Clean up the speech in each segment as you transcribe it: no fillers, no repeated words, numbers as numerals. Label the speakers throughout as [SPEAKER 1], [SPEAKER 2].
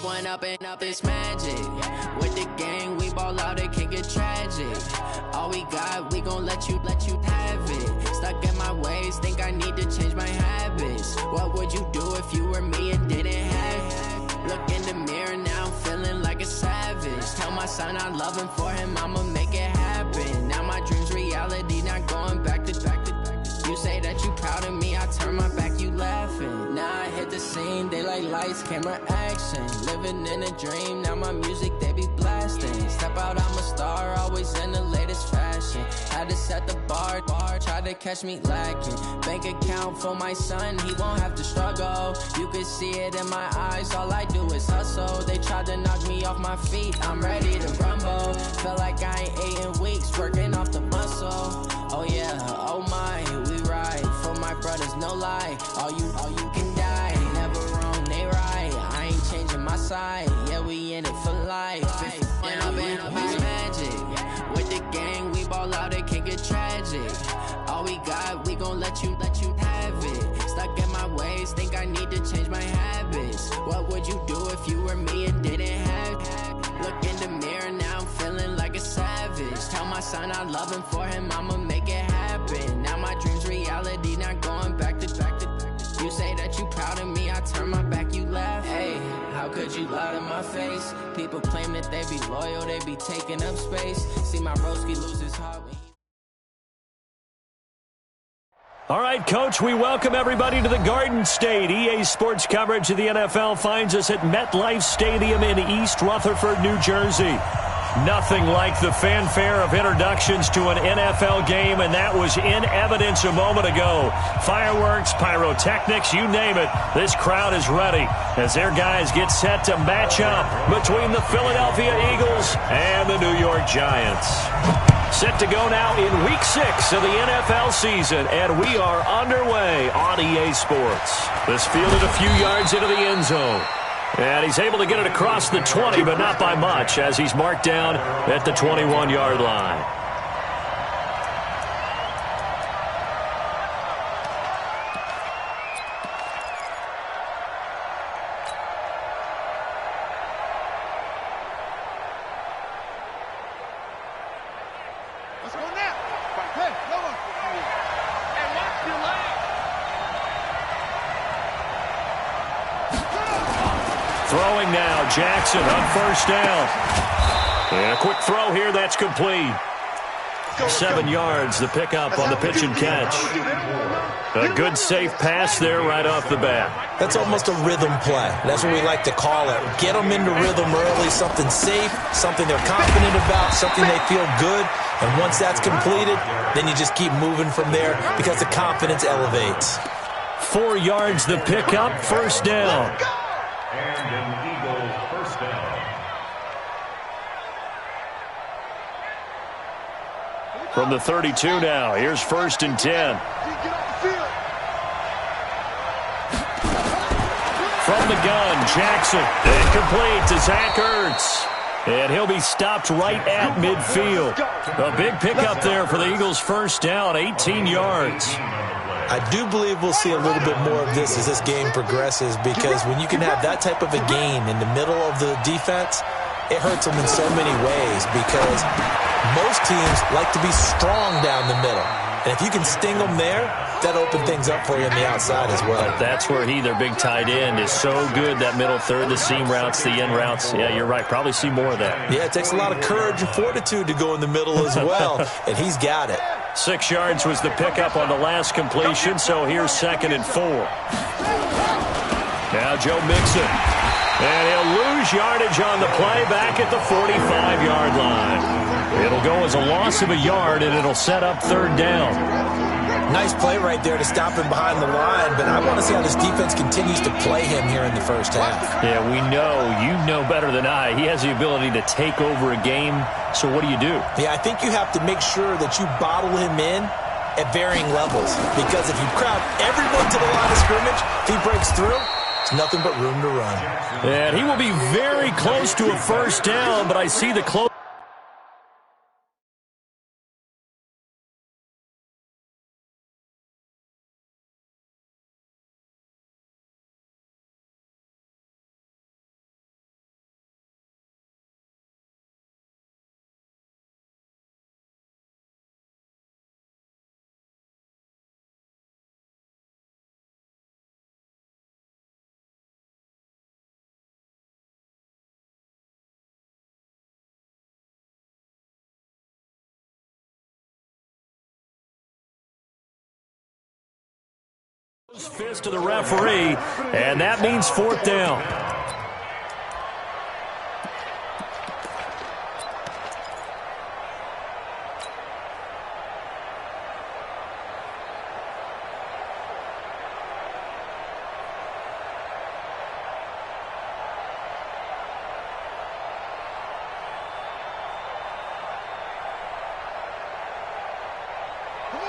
[SPEAKER 1] one up and up, it's magic. With the gang, we ball out, it can get tragic. All we got, we gon' let you have it. Stuck in my ways, think I need to change my habits. What would you do if you were me and didn't have it? Look in the mirror, now I'm feeling like a savage. Tell my son I love him, for him I'ma make it happen. Now my dream's reality, not going back to. You say that you proud of me, I turn my back, you laughing. Now I hit the scene, they like lights, camera, action. Living in a dream, now my music, they be blasting. Step out, I'm a star, always in the latest fashion. Had to set the bar, try to catch me lacking. Bank account for my son, he won't have to struggle. You can see it in my eyes, all I do is hustle. They tried to knock me off my feet, I'm ready to rumble. Feel like I ain't ate in weeks, working off the muscle. Oh yeah, oh my, we ride for my brothers, no lie. All you can die, never wrong, they right. I ain't changing my side, yeah, we in it for life. If up it's magic. With the gang, we ball out, it can get tragic. All we got, we gon' let you have it. Stuck in my ways, think I need to change my habits. What would you do if you were me and didn't have it? Look in the mirror, now I'm feeling like a savage. Tell my son I love him, for him I'ma make it happen. Now my dream's reality, not going back to. You say that you proud of me, I turn my back, you laugh. Hey, how could you lie to my face? People claim that they be loyal, they be taking up space. See my broski lose his heart when he...
[SPEAKER 2] All right, Coach, we welcome everybody to the Garden State. EA Sports coverage of the NFL finds us at MetLife Stadium in East Rutherford, New Jersey. Nothing like the fanfare of introductions to an NFL game, and that was in evidence a moment ago. Fireworks, pyrotechnics, you name it. This crowd is ready as their guys get set to match up between the Philadelphia Eagles and the New York Giants. Set to go now in Week 6 of the NFL season, and we are underway on EA Sports. This fielded a few yards into the end zone. And he's able to get it across the 20, but not by much, as he's marked down at the 21-yard line.
[SPEAKER 3] Let's go now. Hey, come on. And watch your leg.
[SPEAKER 2] Throwing now, Jackson on first down. And a quick throw here, that's complete. 7 yards, the pickup on the pitch and catch. A good, safe pass there right off the bat.
[SPEAKER 4] That's almost a rhythm play. That's what we like to call it. Get them into rhythm early, something safe, something they're confident about, something they feel good. And once that's completed, then you just keep moving from there because the confidence elevates.
[SPEAKER 2] 4 yards, the pickup, first down.
[SPEAKER 5] And an Eagle first down.
[SPEAKER 2] From the 32 now, here's 1st and 10. From the gun, Jackson, incomplete to Zach Ertz. And he'll be stopped right at midfield. A big pickup there for the Eagles' first down, 18 yards.
[SPEAKER 4] I do believe we'll see a little bit more of this as this game progresses, because when you can have that type of a gain in the middle of the defense, it hurts them in so many ways, because most teams like to be strong down the middle. And if you can sting them there, that opens things up for you on the outside as well.
[SPEAKER 2] But that's where their big tight end, is so good, that middle third, the seam routes, the in routes. Yeah, you're right. Probably see more of that.
[SPEAKER 4] Yeah, it takes a lot of courage and fortitude to go in the middle as well, and he's got it.
[SPEAKER 2] 6 yards was the pickup on the last completion, so here's 2nd and 4. Now Joe Mixon. And he'll lose yardage on the play back at the 45-yard line. It'll go as a loss of a yard, and it'll set up 3rd down.
[SPEAKER 4] Nice play right there to stop him behind the line, but I want to see how this defense continues to play him here in the first half.
[SPEAKER 2] Yeah, we know. You know better than I. He has the ability to take over a game, so what do you do?
[SPEAKER 4] Yeah, I think you have to make sure that you bottle him in at varying levels, because if you crowd everyone to the line of scrimmage, if he breaks through, it's nothing but room to run.
[SPEAKER 2] And he will be very close to a first down, but I see the close. Fist to the referee, and that means fourth down.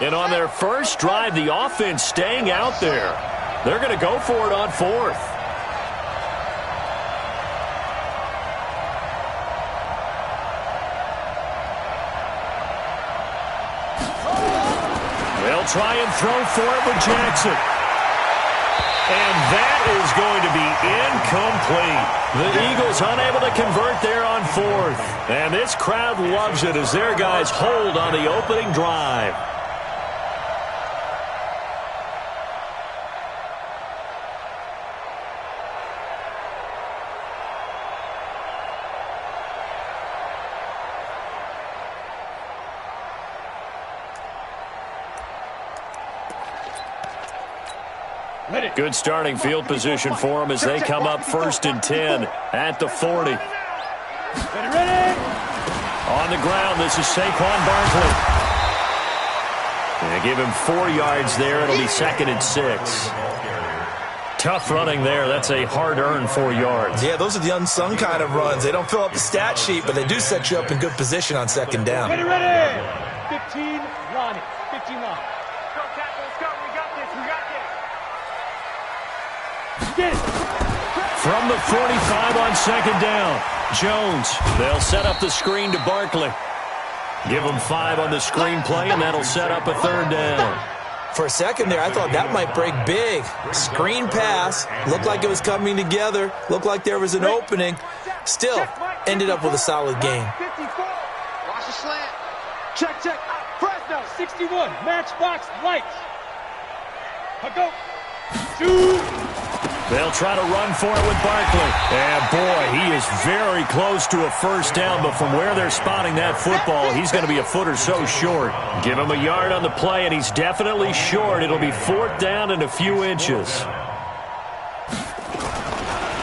[SPEAKER 2] And on their first drive, the offense staying out there. They're going to go for it on fourth. They'll try and throw for it with Jackson. And that is going to be incomplete. The Eagles unable to convert there on fourth. And this crowd loves it as their guys hold on the opening drive. Good starting field position for them as they come up 1st and 10 at the 40. On the ground, this is Saquon Barkley. They give him 4 yards there. It'll be 2nd and 6. Tough running there. That's a hard-earned 4 yards.
[SPEAKER 4] Yeah, those are the unsung kind of runs. They don't fill up the stat sheet, but they do set you up in good position on 2nd down.
[SPEAKER 3] Ready. 15, Ronnie. 15 on.
[SPEAKER 2] From the 45 on 2nd down, Jones. They'll set up the screen to Barkley. Give him 5 on the screen play, and that'll set up a 3rd down.
[SPEAKER 4] For a second there, I thought that might break big. Screen pass. Looked like it was coming together. Looked like there was an opening. Still, ended up with a solid game.
[SPEAKER 3] Watch the slant. Check. Fresno, 61. Matchbox lights. Go. Shoot.
[SPEAKER 2] They'll try to run for it with Barkley. And, boy, he is very close to a 1st down, but from where they're spotting that football, he's going to be a foot or so short. Give him a yard on the play, and he's definitely short. It'll be 4th down and a few inches.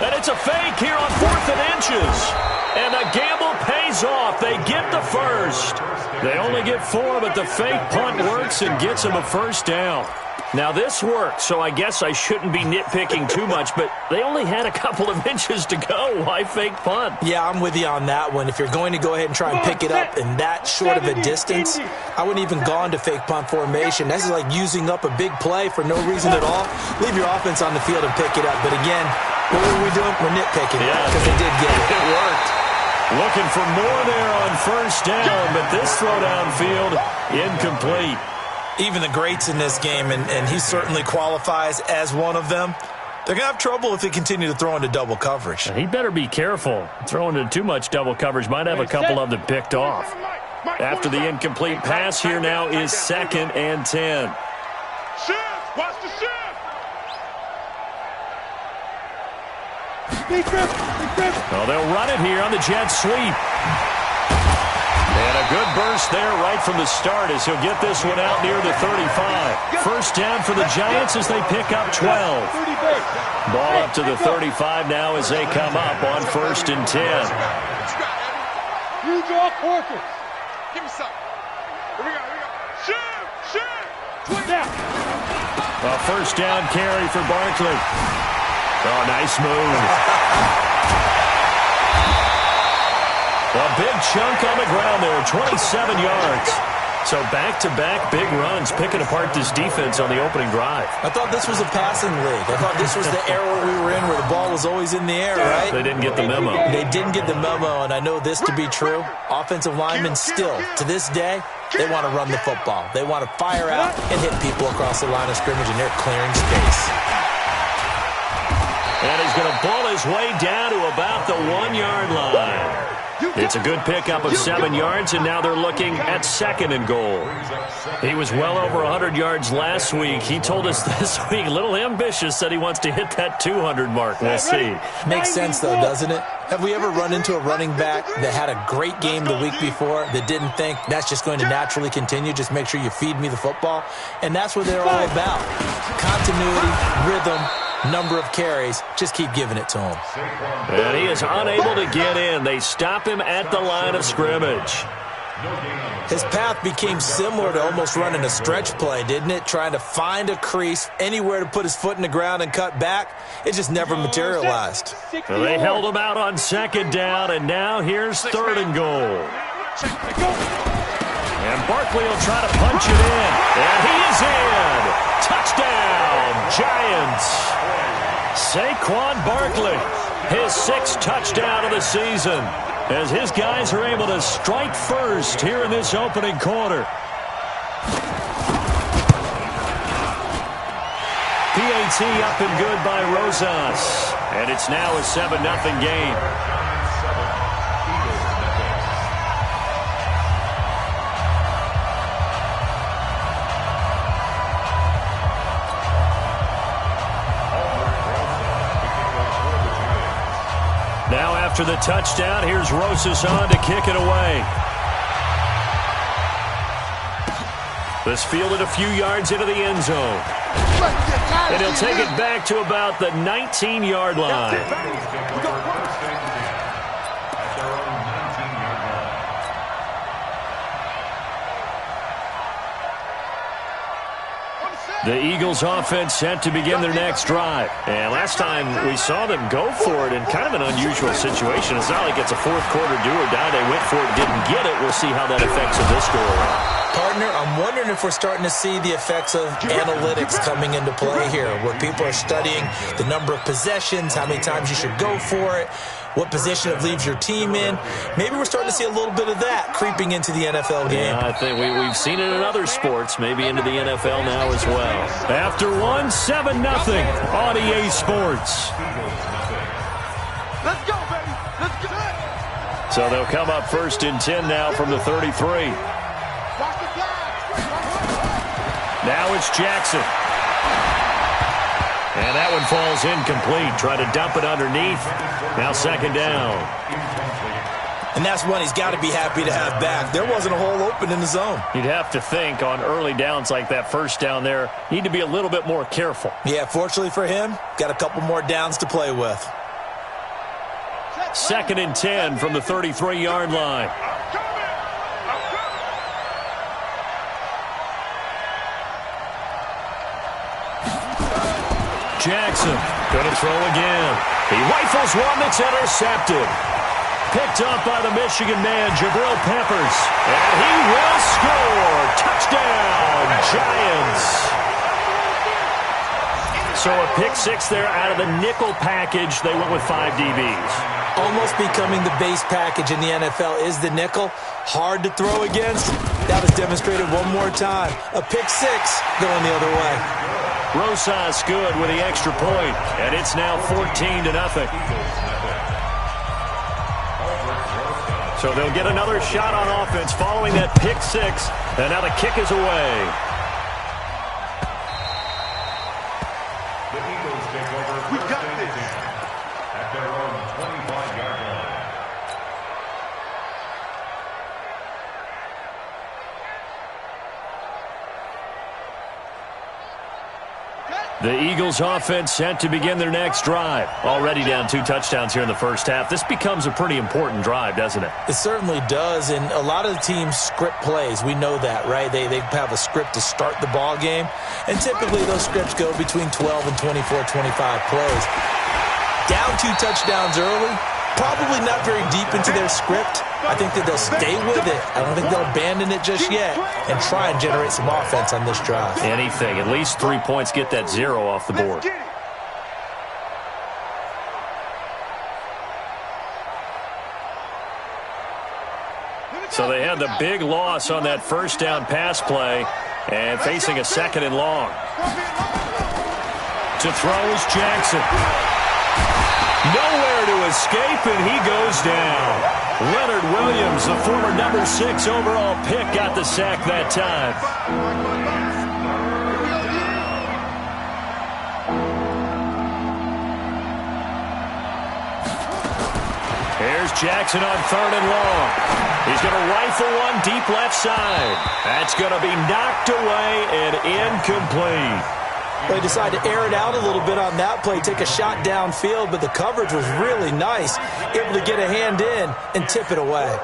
[SPEAKER 2] And it's a fake here on 4th and inches. And the gamble pays off. They get the first. They only get 4, but the fake punt works and gets them a 1st down. Now, this worked, so I guess I shouldn't be nitpicking too much, but they only had a couple of inches to go. Why fake punt?
[SPEAKER 4] Yeah, I'm with you on that one. If you're going to go ahead and try and pick it up in that short of a distance, I wouldn't even gone to fake punt formation. This is like using up a big play for no reason at all. Leave your offense on the field and pick it up. But again, what were we doing? We're nitpicking because they did get it.
[SPEAKER 2] It worked. Looking for more there on 1st down, but this throw downfield, incomplete.
[SPEAKER 4] Even the greats in this game, and he certainly qualifies as one of them, they're going to have trouble if they continue to throw into double coverage.
[SPEAKER 2] He better be careful. Throwing into too much double coverage might have a couple of them picked off. After the incomplete pass, here now is 2nd and 10.
[SPEAKER 3] Shift! Watch the shift! Big grip!
[SPEAKER 2] Well, they'll run it here on the jet sweep. And a good burst there right from the start as he'll get this one out near the 35. 1st down for the Giants as they pick up 12. Ball up to the 35 now as they come up on 1st and 10.
[SPEAKER 3] You draw quarters. Give me something. Here we go. Shoot! Down.
[SPEAKER 2] A 1st down carry for Barkley. Oh, nice move. A big chunk on the ground there, 27 yards. So back-to-back big runs, picking apart this defense on the opening drive.
[SPEAKER 4] I thought this was a passing league. I thought this was the era we were in where the ball was always in the air, right?
[SPEAKER 2] They didn't get the memo.
[SPEAKER 4] They didn't get the memo, and I know this to be true. Offensive linemen still, to this day, they want to run the football. They want to fire out and hit people across the line of scrimmage, and they're clearing space.
[SPEAKER 2] And he's going to ball his way down to about the 1-yard line. It's a good pickup of 7 yards, and now they're looking at 2nd and goal. He was well over 100 yards last week. He told us this week, a little ambitious, said he wants to hit that 200 mark. We'll see.
[SPEAKER 4] Makes sense, though, doesn't it? Have we ever run into a running back that had a great game the week before that didn't think that's just going to naturally continue? Just make sure you feed me the football. And that's what they're all about. Continuity, rhythm, number of carries. Just keep giving it to him.
[SPEAKER 2] And he is unable to get in. They stop him at the line of scrimmage.
[SPEAKER 4] His path became similar to almost running a stretch play, didn't it? Trying to find a crease, anywhere to put his foot in the ground and cut back. It just never materialized.
[SPEAKER 2] Well, they held him out on second down, and now here's third and goal. And Barkley will try to punch it in. And he is in. Touchdown, Giants. Saquon Barkley, his 6th touchdown of the season, as his guys are able to strike first here in this opening quarter. PAT up and good by Rosas. And it's now a 7-0 game. Now after the touchdown, here's Rosas on to kick it away. This fielded a few yards into the end zone. And he'll take it back to about the 19-yard line. The Eagles offense set to begin their next drive. And last time we saw them go for it in kind of an unusual situation. It's not like it's a fourth quarter do or die. They went for it, didn't get it. We'll see how that affects them this go-around.
[SPEAKER 4] Partner, I'm wondering if we're starting to see the effects of analytics coming into play here, where people are studying the number of possessions, how many times you should go for it, what position it leaves your team in. Maybe we're starting to see a little bit of that creeping into the NFL game.
[SPEAKER 2] Yeah, I think we've seen it in other sports, maybe into the NFL now as well. After 7-0 on EA Sports.
[SPEAKER 3] Let's go, baby. Let's go.
[SPEAKER 2] So they'll come up 1st and 10 now from the 33. Now it's Jackson. And that one falls incomplete. Try to dump it underneath. Now 2nd down.
[SPEAKER 4] And that's one he's got to be happy to have back. There wasn't a hole open in the zone.
[SPEAKER 2] You'd have to think on early downs like that, 1st down there, need to be a little bit more careful.
[SPEAKER 4] Yeah, fortunately for him, got a couple more downs to play with.
[SPEAKER 2] 2nd and 10 from the 33-yard line. Jackson going to throw again. He rifles one that's intercepted. Picked up by the Michigan man, Jabril Peppers. And he will score. Touchdown, Giants. So a pick 6 there out of the nickel package. They went with 5 DBs.
[SPEAKER 4] Almost becoming the base package in the NFL is the nickel. Hard to throw against. That was demonstrated one more time. A pick 6 going the other way.
[SPEAKER 2] Rosas good with the extra point, and it's now 14-0. So they'll get another shot on offense following that pick 6, and now the kick is away.
[SPEAKER 5] The Eagles take over first and 10 at their own 25-yard line.
[SPEAKER 2] The Eagles offense set to begin their next drive. Already down 2 touchdowns here in the first half. This becomes a pretty important drive, doesn't it?
[SPEAKER 4] It certainly does, and a lot of the teams script plays. We know that, right? They have a script to start the ball game, and typically those scripts go between 12 and 24, 25 plays. Down 2 touchdowns early, probably not very deep into their script. I think that they'll stay with it. I don't think they'll abandon it just yet and try and generate some offense on this drive.
[SPEAKER 2] Anything. At least 3 points, get that 0 off the board. So they had the big loss on that 1st down pass play and facing a 2nd and long. To throw is Jackson. Nowhere to escape, and he goes down. Leonard Williams, the former number 6 overall pick, got the sack that time. Here's Jackson on 3rd and long. He's going to rifle one deep left side. That's going to be knocked away and incomplete.
[SPEAKER 4] They decided to air it out a little bit on that play, take a shot downfield, but the coverage was really nice, able to get a hand in and tip it away.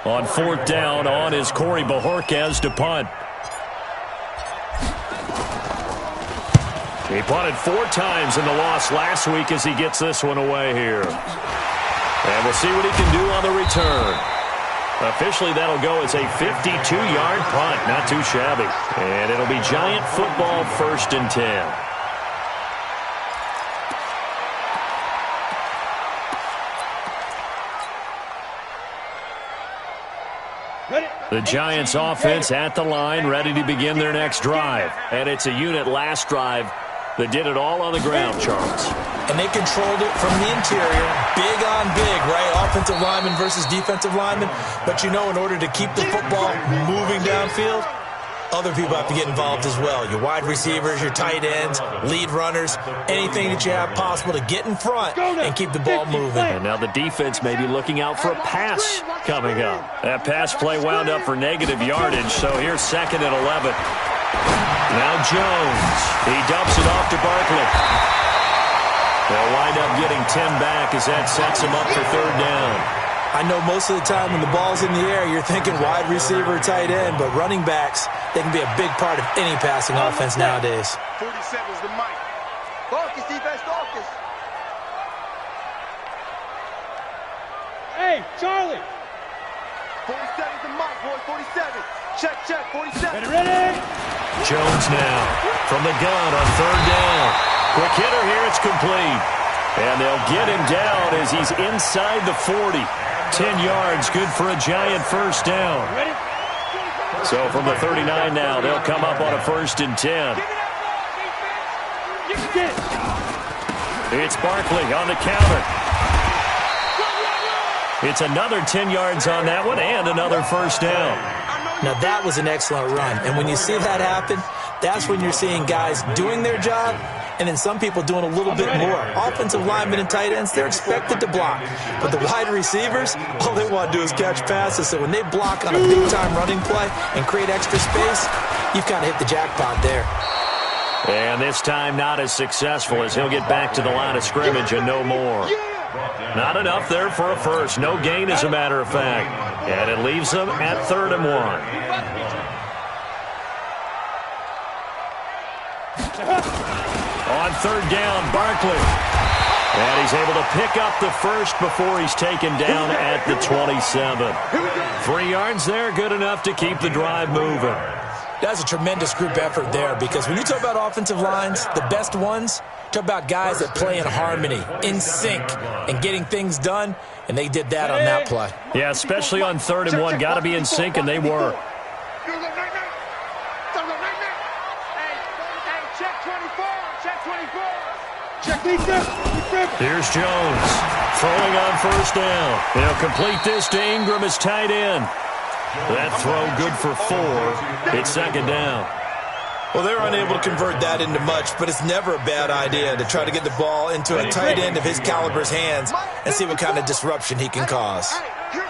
[SPEAKER 2] On 4th down, on is Corey Bajorquez to punt. He punted 4 times in the loss last week as he gets this one away here. And we'll see what he can do on the return. Officially, that'll go as a 52-yard punt. Not too shabby. And it'll be Giant football, 1st and 10. The Giants offense at the line, ready to begin their next drive. And it's a unit last drive that did it all on the ground, Charles.
[SPEAKER 4] And they controlled it from the interior, big on big, right? Offensive lineman versus defensive lineman. But you know, in order to keep the football moving downfield, other people have to get involved as well. Your wide receivers, your tight ends, lead runners, anything that you have possible to get in front and keep the ball moving.
[SPEAKER 2] And now the defense may be looking out for a pass coming up. That pass play wound up for negative yardage, so here's 2nd and 11. Now Jones. He dumps it off to Barkley. They'll wind up getting 10 back as that sets him up for 3rd down.
[SPEAKER 4] I know most of the time when the ball's in the air, you're thinking wide receiver, tight end, but running backs, they can be a big part of any passing offense nowadays.
[SPEAKER 3] 47's the mic. Focus, defense, focus. Hey, Charlie. 47's the mic, boy, 47. Check, 47. Ready?
[SPEAKER 2] Jones now from the gun on 3rd down. Quick hitter here, it's complete. And they'll get him down as he's inside the 40. 10 yards, good for a Giant 1st down. So from the 39 now, they'll come up on a 1st and 10. It's Barkley on the counter. It's another 10 yards on that one and another 1st down.
[SPEAKER 4] Now that was an excellent run. And when you see that happen, that's when you're seeing guys doing their job and then some people doing a little bit more. Offensive linemen and tight ends, they're expected to block. But the wide receivers, all they want to do is catch passes. So when they block on a big-time running play and create extra space, you've kind of hit the jackpot there.
[SPEAKER 2] And this time not as successful as he'll get back to the line of scrimmage and no more. Not enough there for a first. No gain, as a matter of fact. And it leaves them at 3rd and 1. On 3rd down, Barkley. And he's able to pick up the first before he's taken down at the 27. 3 yards there, good enough to keep the drive moving.
[SPEAKER 4] That's a tremendous group effort there because when you talk about offensive lines, the best ones, talk about guys that play in harmony, in sync, and getting things done, and they did that on that play.
[SPEAKER 2] Yeah, especially on 3rd and 1. Got to be in sync, and they were. Here's Jones throwing on 1st down. He'll complete this to Ingram as tight end. That throw good for 4. It's 2nd down.
[SPEAKER 4] Well, they were unable to convert that into much, but it's never a bad idea to try to get the ball into a tight end of his caliber's hands and see what kind of disruption he can cause.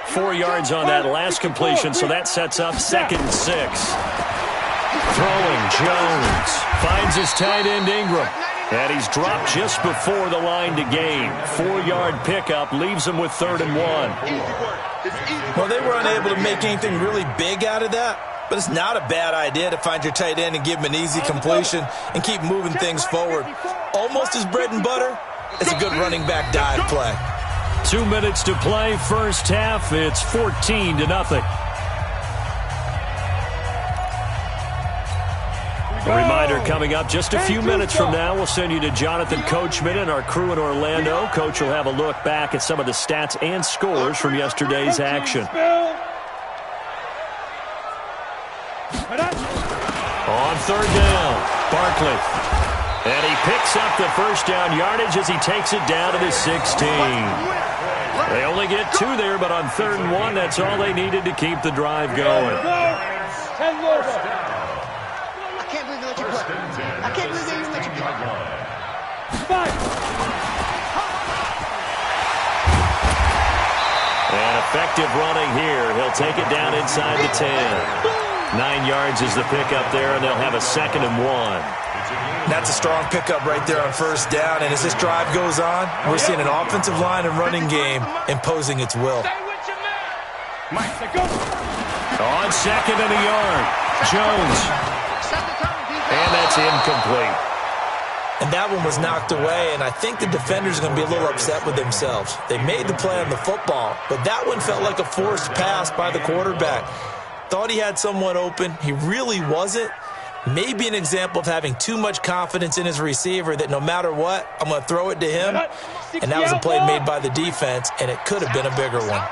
[SPEAKER 2] 4 yards on that last completion, so that sets up 2nd and 6. Throwing, Jones finds his tight end Ingram. And he's dropped just before the line to gain. 4-yard pickup leaves him with 3rd and 1.
[SPEAKER 4] Well, they were unable to make anything really big out of that, but it's not a bad idea to find your tight end and give him an easy completion and keep moving things forward. Almost his bread and butter. It's a good running back dive play.
[SPEAKER 2] 2 minutes to play, 1st half. It's 14-0. A reminder coming up just a few minutes from now, we'll send you to Jonathan Coachman and our crew in Orlando. Coach will have a look back at some of the stats and scores from yesterday's action. On 3rd down, Barkley. And he picks up the 1st down yardage as he takes it down to the 16. They only get 2 there, but on 3rd and 1, that's all they needed to keep the drive going.
[SPEAKER 5] First and 10.
[SPEAKER 3] I can't believe they even let you
[SPEAKER 5] Yard line.
[SPEAKER 2] And effective running here. He'll take it down inside the 10. 9 yards is the pickup there, and they'll have a 2nd and 1.
[SPEAKER 4] That's a strong pickup right there on first down, and as this drive goes on, we're seeing an offensive line and running game imposing its will.
[SPEAKER 2] On 2nd and a yard, Jones. And that's incomplete.
[SPEAKER 4] And that one was knocked away, and I think the defenders are going to be a little upset with themselves. They made the play on the football, but that one felt like a forced pass by the quarterback. Thought he had someone open. He really wasn't. Maybe an example of having too much confidence in his receiver that no matter what, I'm going to throw it to him. And that was a play made by the defense, and it could have been a bigger one.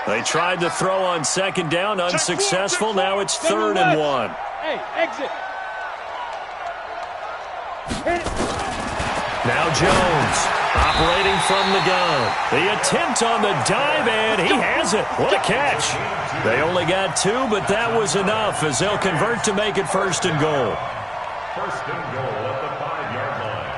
[SPEAKER 2] They tried to throw on 2nd down, unsuccessful. Now it's 3rd and 1.
[SPEAKER 6] Hey, exit.
[SPEAKER 2] Now Jones, operating from the gun. The attempt on the dive, and he has it. What a catch. They only got 2, but that was enough as they'll convert to make it 1st and goal.
[SPEAKER 5] 1st and goal at the 5-yard line.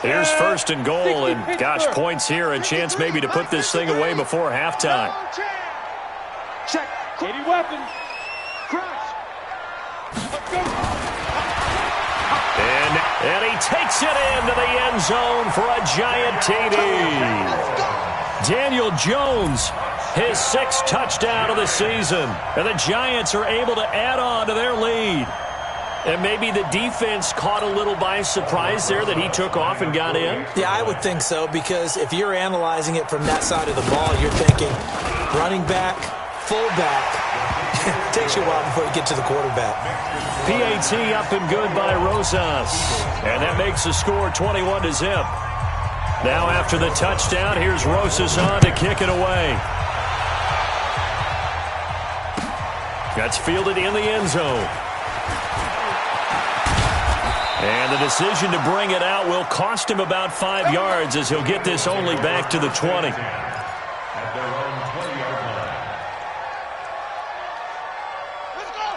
[SPEAKER 2] Here's 1st and goal, and gosh, points here. A chance maybe to put this thing away before halftime.
[SPEAKER 6] Check. 80 weapons. Crouch. Let's go.
[SPEAKER 2] And he takes it into the end zone for a giant TD. Daniel Jones, his 6th touchdown of the season. And the Giants are able to add on to their lead. And maybe the defense caught a little by surprise there that he took off and got in?
[SPEAKER 4] Yeah, I would think so, because if you're analyzing it from that side of the ball, you're thinking running back, fullback. It takes you a while before you get to the quarterback.
[SPEAKER 2] PAT up and good by Rosas. And that makes the score 21-0. Now after the touchdown, here's Rosas on to kick it away. That's fielded in the end zone. And the decision to bring it out will cost him about 5 yards as he'll get this only back to the 20.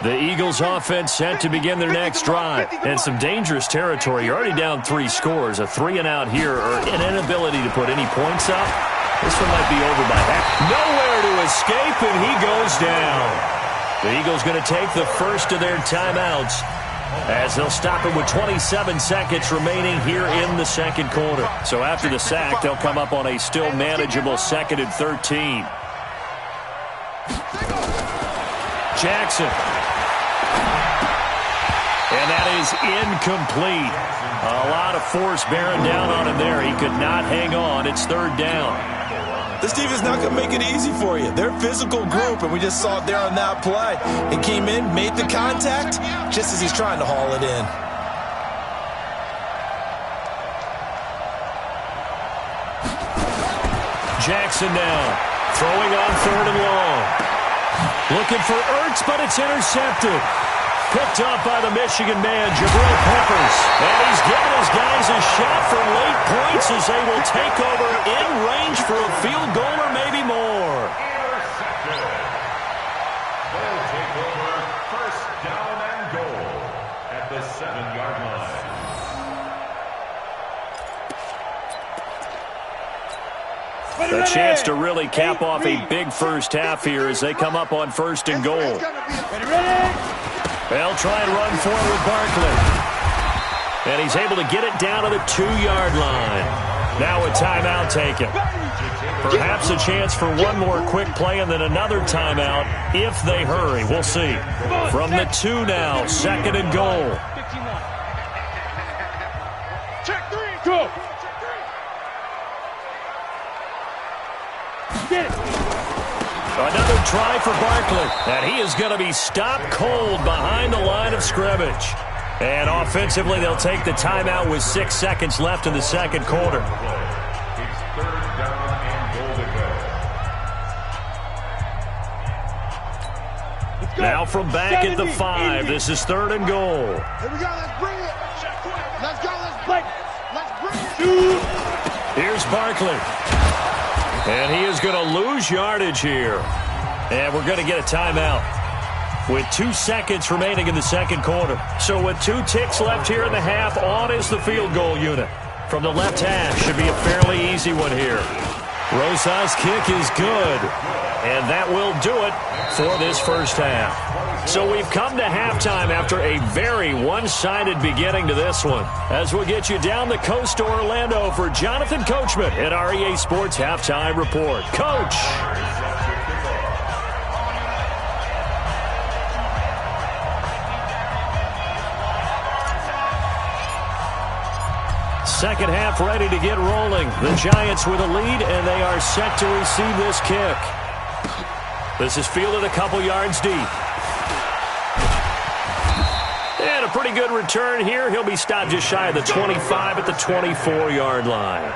[SPEAKER 2] The Eagles offense set to begin their next drive. And some dangerous territory. You're already down 3 scores. A 3-and-out here or an inability to put any points up. This one might be over by half. Nowhere to escape, and he goes down. The Eagles going to take the first of their timeouts as they'll stop it with 27 seconds remaining here in the second quarter. So after the sack, they'll come up on a still manageable 2nd and 13. Jackson. And that is incomplete. A lot of force bearing down on him there. He could not hang on. It's 3rd down.
[SPEAKER 4] This team is not going to make it easy for you. They're a physical group, and we just saw it there on that play. It came in, made the contact, just as he's trying to haul it in.
[SPEAKER 2] Jackson now, throwing on 3rd and long. Looking for Ertz, but it's intercepted. Picked up by the Michigan man, Jabril Peppers. And he's giving his guys a shot for late points as they will take over in range for a field goal or maybe more.
[SPEAKER 5] Intercepted. They'll take over 1st down and goal at the 7-yard line.
[SPEAKER 2] A chance to really cap off a big first half here as they come up on 1st and goal. They'll try and run for it with Barkley. And he's able to get it down to the 2-yard line. Now a timeout taken. Perhaps a chance for one more quick play and then another timeout if they hurry. We'll see. From the 2 now, 2nd and goal.
[SPEAKER 6] Check 3. Go. Get it.
[SPEAKER 2] Another try for Barkley, and he is going to be stopped cold behind the line of scrimmage. And offensively, they'll take the timeout with 6 seconds left in the second quarter.
[SPEAKER 5] It's 3rd down and goal to go.
[SPEAKER 2] Now from back at the 5, this is 3rd and goal.
[SPEAKER 3] Here we go, let's bring it. Let's go, let's play. Let's bring it.
[SPEAKER 2] Here's Barkley. And he is going to lose yardage here. And we're going to get a timeout. with 2 seconds remaining in the second quarter. So with 2 ticks left here in the half, on is the field goal unit. From the left half, should be a fairly easy one here. Rosas' kick is good, and that will do it for this first half. So we've come to halftime after a very one-sided beginning to this one. As we'll get you down the coast to Orlando for Jonathan Coachman in our EA Sports Halftime Report. Coach! Second half ready to get rolling. The Giants with a lead, and they are set to receive this kick. This is fielded a couple yards deep. And a pretty good return here. He'll be stopped just shy of the 25 at the 24-yard line.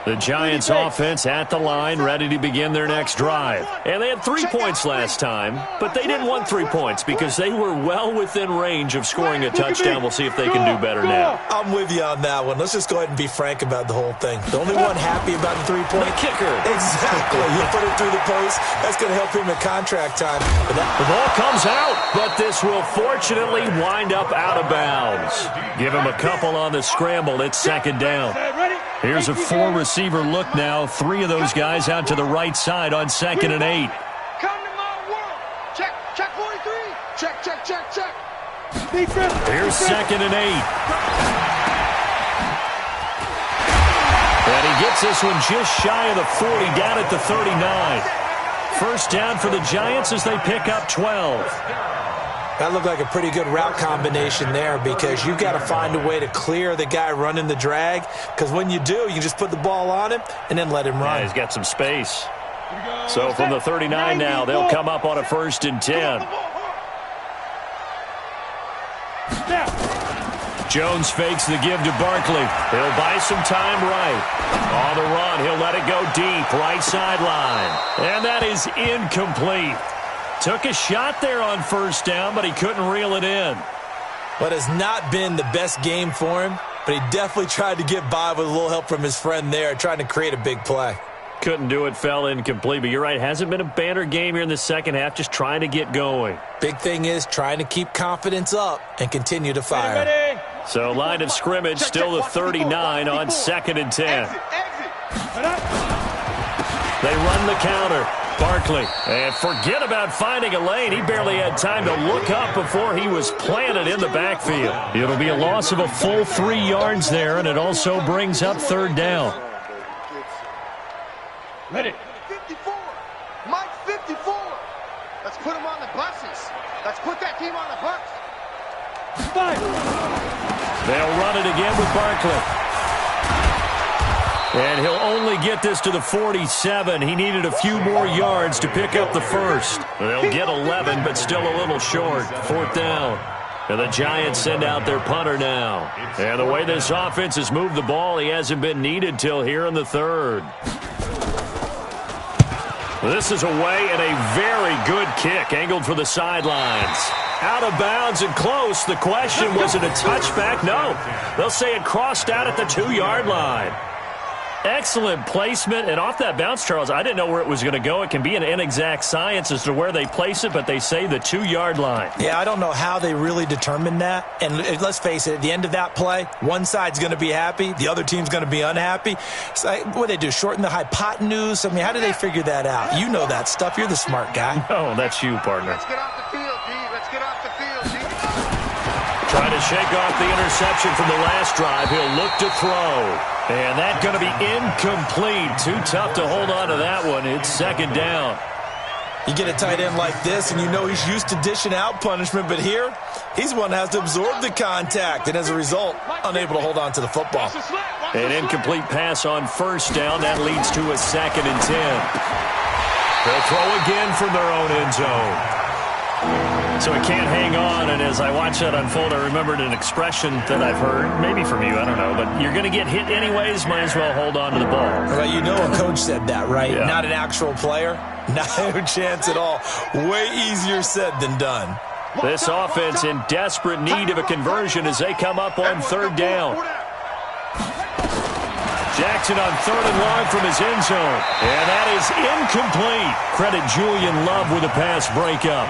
[SPEAKER 2] The Giants offense at the line, ready to begin their next drive. And they had 3 points last time, but they didn't want 3 points because they were well within range of scoring a touchdown. We'll see if they can do better now.
[SPEAKER 4] I'm with you on that one. Let's just go ahead and be frank about the whole thing. The only one happy about the 3-point
[SPEAKER 2] the kicker.
[SPEAKER 4] Exactly. You put it through the post. That's going to help him in contract time.
[SPEAKER 2] The ball comes out, but this will fortunately wind up out of bounds. Give him a couple on the scramble. It's second down. Here's a 4-receiver look now. 3 of those guys out to the right side on 2nd and 8.
[SPEAKER 3] Come to my world. Check 43. Check.
[SPEAKER 2] Here's 2nd and 8. And he gets this one just shy of the 40, down at the 39. First down for the Giants as they pick up 12.
[SPEAKER 4] That looked like a pretty good route combination there because you've got to find a way to clear the guy running the drag, because when you do, you can just put the ball on him and then let him run.
[SPEAKER 2] Yeah, he's got some space. So from the 39 now, they'll come up on a 1st and 10. Jones fakes the give to Barkley. He'll buy some time right. On the run, he'll let it go deep, right sideline. And that is incomplete. Took a shot there on 1st down, but he couldn't reel it in.
[SPEAKER 4] But it's not been the best game for him, but he definitely tried to get by with a little help from his friend there, trying to create a big play.
[SPEAKER 2] Couldn't do it, fell incomplete, but you're right, hasn't been a banner game here in the second half, just trying to get going.
[SPEAKER 4] Big thing is trying to keep confidence up and continue to fire.
[SPEAKER 3] Ready.
[SPEAKER 2] So line of scrimmage, still the 39 on 2nd and 10.
[SPEAKER 3] Exit.
[SPEAKER 2] They run the counter. Barkley, and forget about finding a lane. He barely had time to look up before he was planted in the backfield. It'll be a loss of a full 3 yards there, and it also brings up 3rd down.
[SPEAKER 3] Ready.
[SPEAKER 6] 54. Mike 54. Let's put him on the buses. Let's put that team on the bus.
[SPEAKER 3] 5.
[SPEAKER 2] They'll run it again with Barkley. And he'll only get this to the 47. He needed a few more yards to pick up the first. They'll get 11, but still a little short. 4th down. And the Giants send out their punter now. And the way this offense has moved the ball, he hasn't been needed till here in the 3rd. This is away and a very good kick, angled for the sidelines. Out of bounds and close. The question, was it a touchback? No. They'll say it crossed out at the 2-yard line. Excellent placement, and off that bounce, Charles, I didn't know where it was going to go. It can be an inexact science as to where they place it, but they say the 2-yard line.
[SPEAKER 4] Yeah, I don't know how they really determined that. And let's face it, at the end of that play, one side's going to be happy, the other team's going to be unhappy. It's like, what do they do, shorten the hypotenuse? I mean, how do they figure that out? You know that stuff. You're the smart guy.
[SPEAKER 2] Oh, that's you, partner.
[SPEAKER 6] Let's get off the field, D. Let's get off the field, D.
[SPEAKER 2] Trying to shake off the interception from the last drive. He'll look to throw. And that's going to be incomplete. Too tough to hold on to that one. It's 2nd down.
[SPEAKER 4] You get a tight end like this, and you know he's used to dishing out punishment, but here, he's one that has to absorb the contact, and as a result, unable to hold on to the football.
[SPEAKER 2] An incomplete pass on 1st down. That leads to a 2nd and 10. They'll throw again from their own end zone. So he can't hang on, and as I watch that unfold, I remembered an expression that I've heard, maybe from you, I don't know, but you're going to get hit anyways, might as well hold on to the ball.
[SPEAKER 4] Well, you know a coach said that, right?
[SPEAKER 2] Yeah.
[SPEAKER 4] Not an actual player. No chance at all. Way easier said than done.
[SPEAKER 2] This offense in desperate need of a conversion as they come up on third down. Jackson on third and long from his end zone. And that is incomplete. Credit Julian Love with a pass breakup.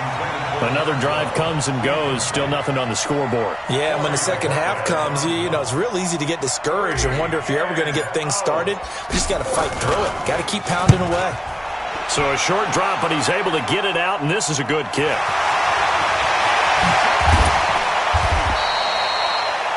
[SPEAKER 2] Another drive comes and goes. Still nothing on the scoreboard.
[SPEAKER 4] Yeah, and when the second half comes, you know, it's real easy to get discouraged and wonder if you're ever going to get things started. You just got to fight through it. Got to keep pounding away.
[SPEAKER 2] So a short drop, but he's able to get it out, and this is a good kick.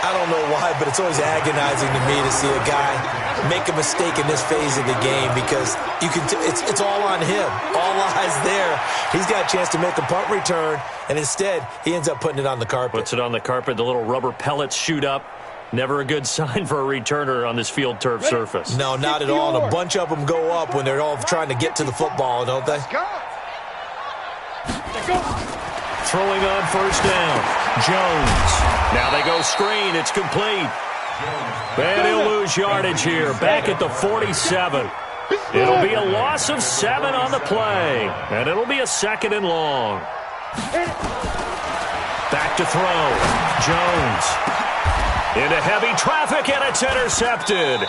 [SPEAKER 4] I don't know why, but it's always agonizing to me to see a guy make a mistake in this phase of the game because you can. It's all on him. All eyes there. He's got a chance to make a punt return, and instead he ends up putting it on the carpet.
[SPEAKER 2] Puts it on the carpet. The little rubber pellets shoot up. Never a good sign for a returner on this field turf surface.
[SPEAKER 4] No, not at all. And a bunch of them go up when they're all trying to get to the football, don't they?
[SPEAKER 2] Throwing on first down. Jones. Now they go screen. It's complete. And he'll lose yardage here. Back at the 47. It'll be a loss of 7 on the play. And it'll be a second and long. Back to throw. Jones. Into heavy traffic, and it's intercepted.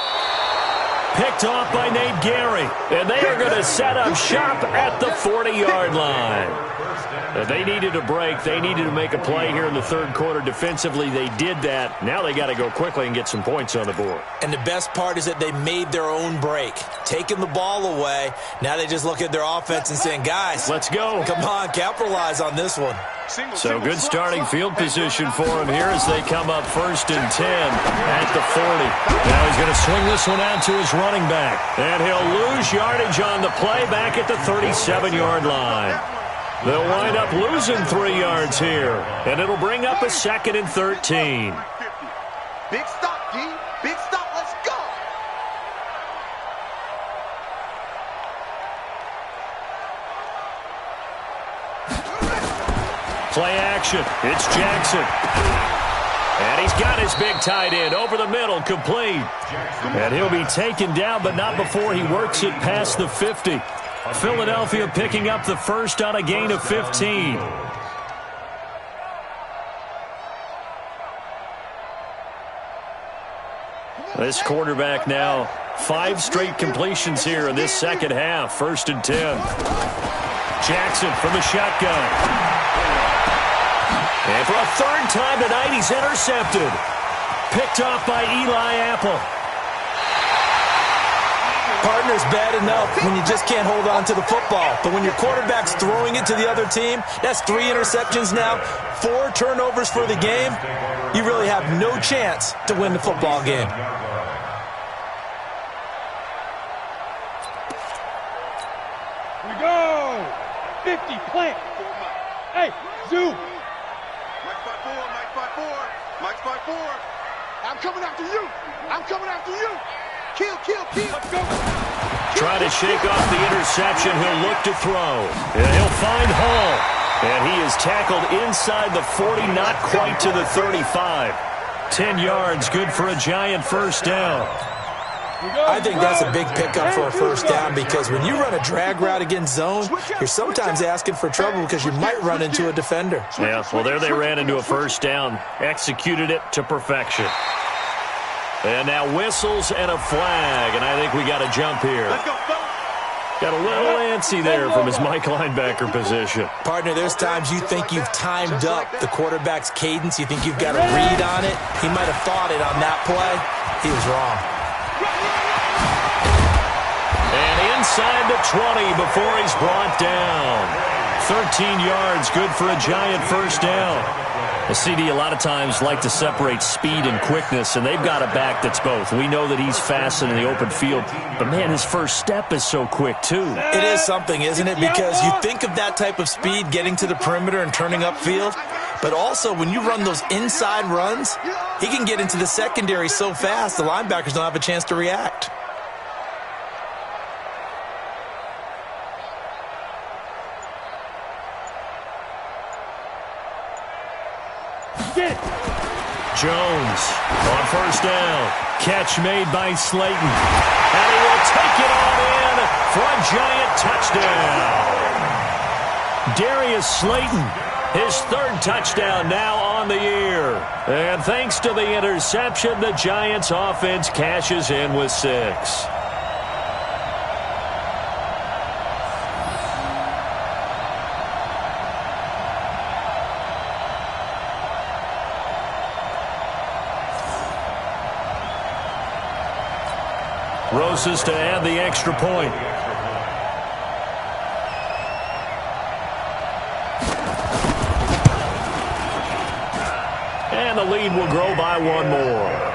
[SPEAKER 2] Picked off by Nate Gary. And they are going to set up shop at the 40-yard line. They needed a break. They needed to make a play here in the third quarter. Defensively, they did that. Now they got to go quickly and get some points on the board.
[SPEAKER 4] And the best part is that they made their own break. Taking the ball away. Now they just look at their offense and saying, guys,
[SPEAKER 2] let's go.
[SPEAKER 4] Come on, capitalize on this one.
[SPEAKER 2] So good starting field position for him here as they come up first and 10 at the 40. Now he's going to swing this one out to his running back. And he'll lose yardage on the play back at the 37-yard line. They'll wind up losing 3 yards here. And it'll bring up a second and 13.
[SPEAKER 6] Big stop, D. Big stop. Let's go.
[SPEAKER 2] Play action. It's Jackson. And he's got his big tight end over the middle, complete. And he'll be taken down, but not before he works it past the 50. Philadelphia picking up the first on a gain of 15. This quarterback now 5 straight completions here in this second half. First and 10. Jackson from the shotgun. And for a third time tonight, he's intercepted. Picked off by Eli Apple.
[SPEAKER 4] Partner's bad enough when you just can't hold on to the football. But when your quarterback's throwing it to the other team, that's 3 interceptions now, 4 turnovers for the game. You really have no chance to win the football game.
[SPEAKER 3] We go. 50, plant. Hey, Zoo.
[SPEAKER 6] Mike's by 4. Mike's by 4. Mike's by 4. I'm coming after you. I'm coming after you. Kill, kill, kill. Let's go.
[SPEAKER 2] Trying to shake off the interception. He'll look to throw. And he'll find Hall. And he is tackled inside the 40, not quite to the 35. 10 yards, good for a giant first down.
[SPEAKER 4] I think that's a big pickup for a first down because when you run a drag route against zone, you're sometimes asking for trouble because you might run into a defender.
[SPEAKER 2] Yeah, well, there they ran into a first down. Executed it to perfection. And now whistles and a flag, and I think we got a jump here. Got a little antsy there from his Mike linebacker position.
[SPEAKER 4] Partner, there's times you think you've timed up the quarterback's cadence. You think you've got a read on it. He might have thought it on that play. He was wrong.
[SPEAKER 2] And inside the 20 before he's brought down. 13 yards, good for a giant first down. The CD a lot of times like to separate speed and quickness, and they've got a back that's both. We know that he's fast in the open field, but, man, his first step is so quick, too.
[SPEAKER 4] It is something, isn't it? Because you think of that type of speed getting to the perimeter and turning upfield, but also when you run those inside runs, he can get into the secondary so fast the linebackers don't have a chance to react.
[SPEAKER 2] Jones on first down. Catch made by Slayton. And he will take it on in for a giant touchdown. Darius Slayton His third touchdown now on the year. And thanks to the interception, the Giants offense cashes in with 6. Rosas to add the extra point. And the lead will grow by 1 more.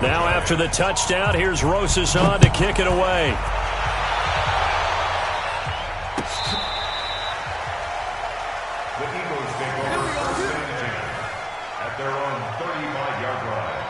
[SPEAKER 2] Now after the touchdown, here's Rosas on to kick it away.
[SPEAKER 5] The Eagles take over first and 10 at their own 35-yard line.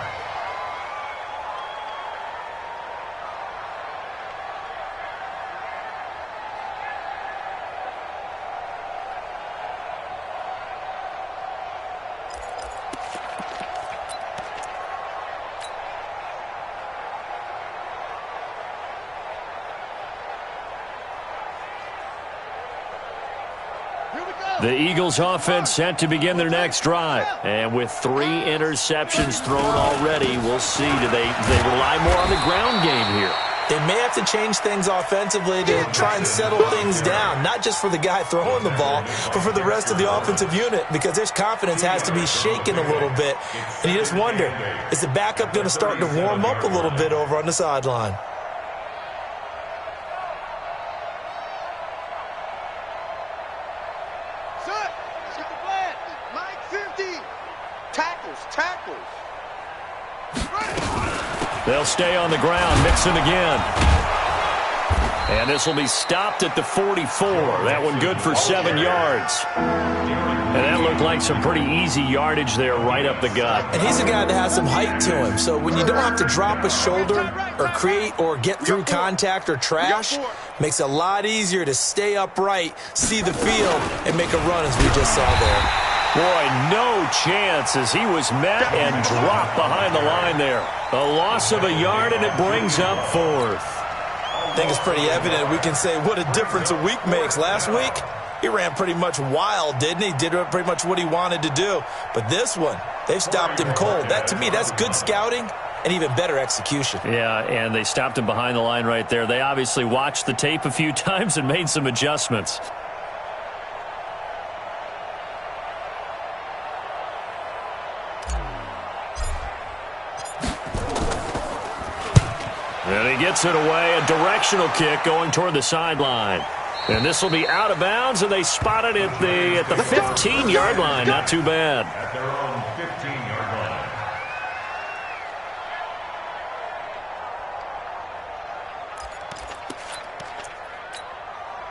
[SPEAKER 2] The Eagles offense set to begin their next drive. And with 3 interceptions thrown already, we'll see. Do they rely more on the ground game here?
[SPEAKER 4] They may have to change things offensively to try and settle things down, not just for the guy throwing the ball, but for the rest of the offensive unit, because their confidence has to be shaken a little bit. And you just wonder, is the backup going to start to warm up a little bit over on the sideline?
[SPEAKER 2] They'll stay on the ground, mix it again. And this will be stopped at the 44. That one good for 7 yards. And that looked like some pretty easy yardage there right up the gut.
[SPEAKER 4] And he's a guy that has some height to him. So when you don't have to drop a shoulder or create or get through contact or trash, makes it a lot easier to stay upright, see the field, and make a run as we just saw there.
[SPEAKER 2] Boy, no chance as he was met and dropped behind the line there. A loss of a yard, and it brings up 4th.
[SPEAKER 4] I think it's pretty evident. We can say what a difference a week makes. Last week, he ran pretty much wild, didn't he? Did pretty much what he wanted to do. But this one, they've stopped him cold. That, to me, that's good scouting and even better execution.
[SPEAKER 2] Yeah, and they stopped him behind the line right there. They obviously watched the tape a few times and made some adjustments. And he gets it away, a directional kick going toward the sideline. And this will be out of bounds, and they spot it at the 15-yard line. Not too bad.
[SPEAKER 5] At their own 15-yard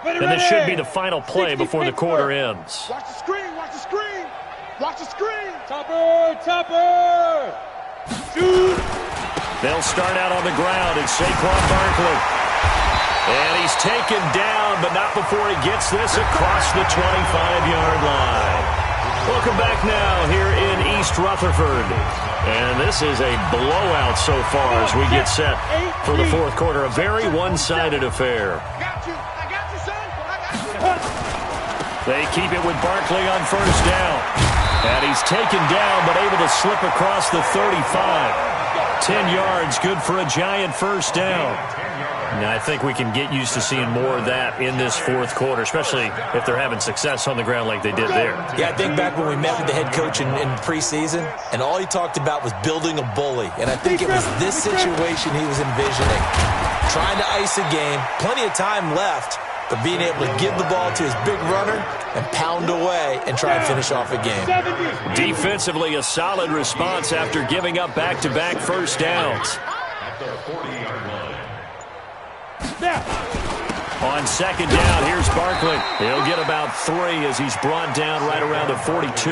[SPEAKER 5] line.
[SPEAKER 2] And this should be the final play before the quarter ends.
[SPEAKER 3] Watch the screen, watch the screen, watch the screen.
[SPEAKER 7] Topper!
[SPEAKER 3] Shoot!
[SPEAKER 2] They'll start out on the ground, and Saquon Barkley. And he's taken down, but not before he gets this across the 25-yard line. Welcome back now here in East Rutherford. And this is a blowout so far as we get set for the 4th quarter. A very one-sided affair.
[SPEAKER 3] I got you, son. I got you.
[SPEAKER 2] They keep it with Barkley on 1st down. And he's taken down, but able to slip across the 35. 10 yards, good for a Giant 1st down. Now, I think we can get used to seeing more of that in this 4th quarter, especially if they're having success on the ground like they did there.
[SPEAKER 4] Yeah, I think back when we met with the head coach in preseason, and all he talked about was building a bully. And I think it was this situation he was envisioning. Trying to ice a game, plenty of time left, but being able to give the ball to his big runner and pound away and try and finish off a game.
[SPEAKER 2] Defensively, a solid response after giving up back-to-back 1st downs.
[SPEAKER 5] At their 40-yard line.
[SPEAKER 2] On 2nd down, here's Barkley. He'll get about 3 as he's brought down right around the 42.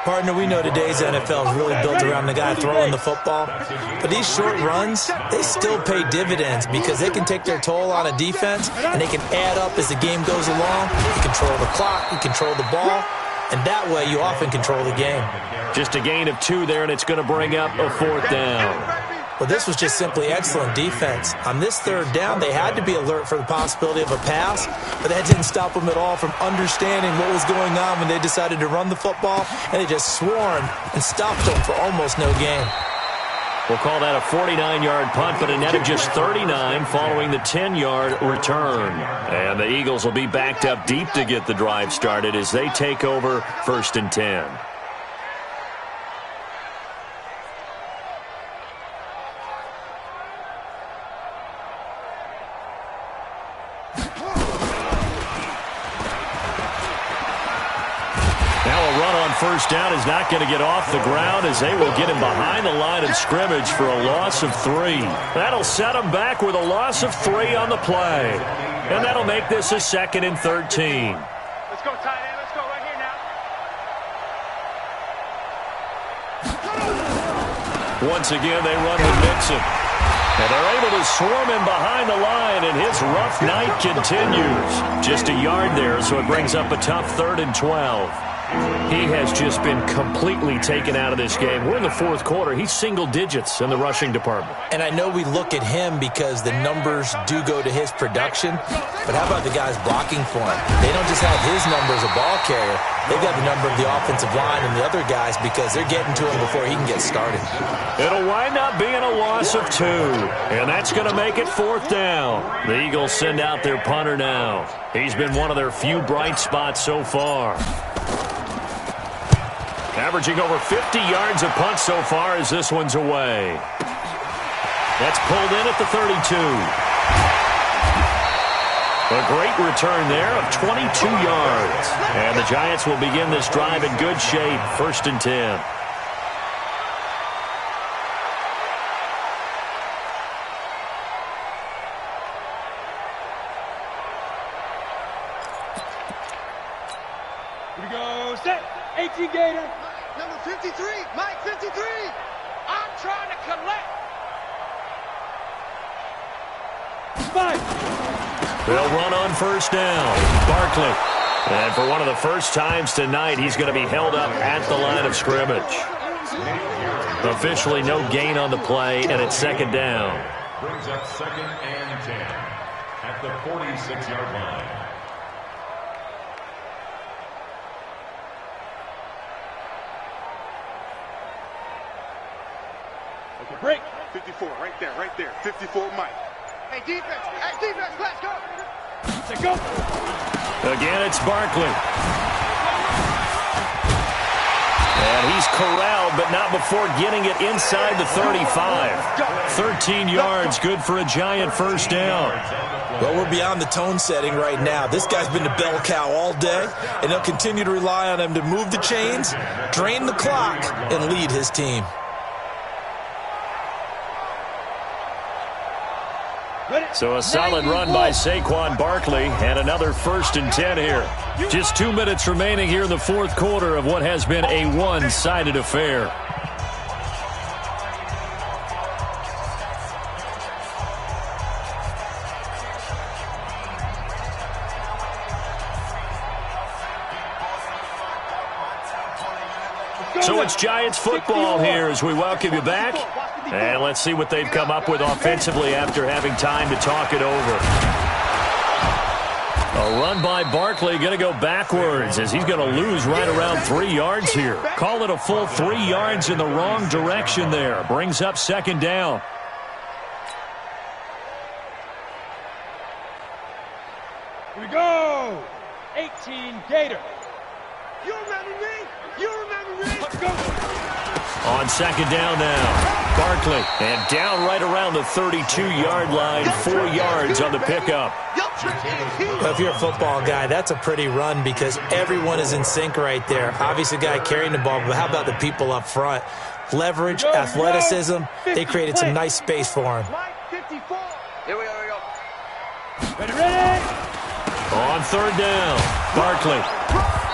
[SPEAKER 4] Partner, we know today's NFL is really built around the guy throwing the football. But these short runs, they still pay dividends because they can take their toll on a defense, and they can add up as the game goes along. You control the clock, you control the ball, and that way you often control the game.
[SPEAKER 2] Just a gain of 2 there, and it's going to bring up a 4th down.
[SPEAKER 4] Well, this was just simply excellent defense. On this 3rd down, they had to be alert for the possibility of a pass, but that didn't stop them at all from understanding what was going on when they decided to run the football, and they just swarmed and stopped them for almost no gain.
[SPEAKER 2] We'll call that a 49-yard punt, but a net of just 39 following the 10-yard return. And the Eagles will be backed up deep to get the drive started as they take over 1st and 10. First down is not going to get off the ground as they will get him behind the line of scrimmage for a loss of 3. That'll set him back with a loss of 3 on the play. And that'll make this a 2nd and 13.
[SPEAKER 3] Let's go, tight end. Let's go right here now.
[SPEAKER 2] Once again, they run with Mixon. And they're able to swarm him behind the line, and his rough night continues. Just a yard there, so it brings up a tough 3rd and 12. He has just been completely taken out of this game. We're in the 4th quarter. He's single digits in the rushing department.
[SPEAKER 4] And I know we look at him because the numbers do go to his production, but how about the guys blocking for him? They don't just have his number as a ball carrier. They've got the number of the offensive line and the other guys because they're getting to him before he can get started.
[SPEAKER 2] It'll wind up being a loss of 2, and that's going to make it 4th down. The Eagles send out their punter now. He's been one of their few bright spots so far. Averaging over 50 yards a punt so far as this one's away. That's pulled in at the 32. A great return there of 22 yards. And the Giants will begin this drive in good shape, 1st and 10.
[SPEAKER 3] Here we go, set, 18 Gator. Number 53, Mike 53. I'm trying to collect. 5.
[SPEAKER 2] They'll run on 1st down. Barkley. And for one of the first times tonight, he's going to be held up at the line of scrimmage. Officially no gain on the play, and it's 2nd down.
[SPEAKER 5] Brings up 2nd and 10 at the 46-yard line.
[SPEAKER 3] Break. 54, right there. 54, Mike. Hey, defense, let's go. Let's go.
[SPEAKER 2] Again, it's Barkley. And he's corralled, but not before getting it inside the 35. 13 yards, good for a Giant 1st down.
[SPEAKER 4] Well, we're beyond the tone setting right now. This guy's been the bell cow all day, and they'll continue to rely on him to move the chains, drain the clock, and lead his team.
[SPEAKER 2] So a solid run by Saquon Barkley, and another 1st and 10 here. Just 2 minutes remaining here in the 4th quarter of what has been a one-sided affair. So it's Giants football here as we welcome you back. And let's see what they've come up with offensively after having time to talk it over. A run by Barkley going to go backwards as he's going to lose right around 3 yards here. Call it a full 3 yards in the wrong direction there. Brings up 2nd down.
[SPEAKER 3] Here we go. 18 Gator. You remember me? Let's go.
[SPEAKER 2] On 2nd down now. Barkley. And down right around the 32-yard line. 4 yards on the pickup.
[SPEAKER 4] Well, if you're a football guy, that's a pretty run because everyone is in sync right there. Obviously, the guy carrying the ball, but how about the people up front? Leverage, athleticism. They created some nice space for him.
[SPEAKER 3] Here we go. Ready.
[SPEAKER 2] On 3rd down. Barkley.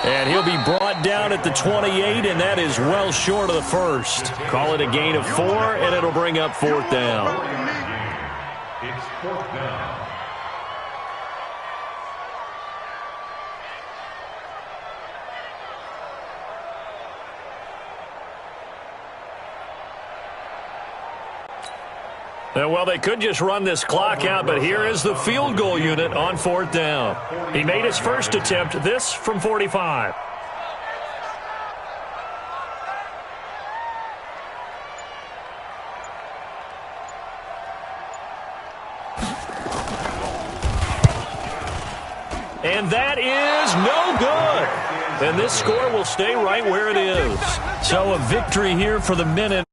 [SPEAKER 2] And he'll be brought down at the 28, and that is well short of the first. Call it a gain of 4, and it'll bring up 4th down.
[SPEAKER 5] It's 4th down.
[SPEAKER 2] Well, they could just run this clock out, but here is the field goal unit on 4th down. He made his first attempt, this from 45. And that is no good. And this score will stay right where it is. So a victory here for the Minute.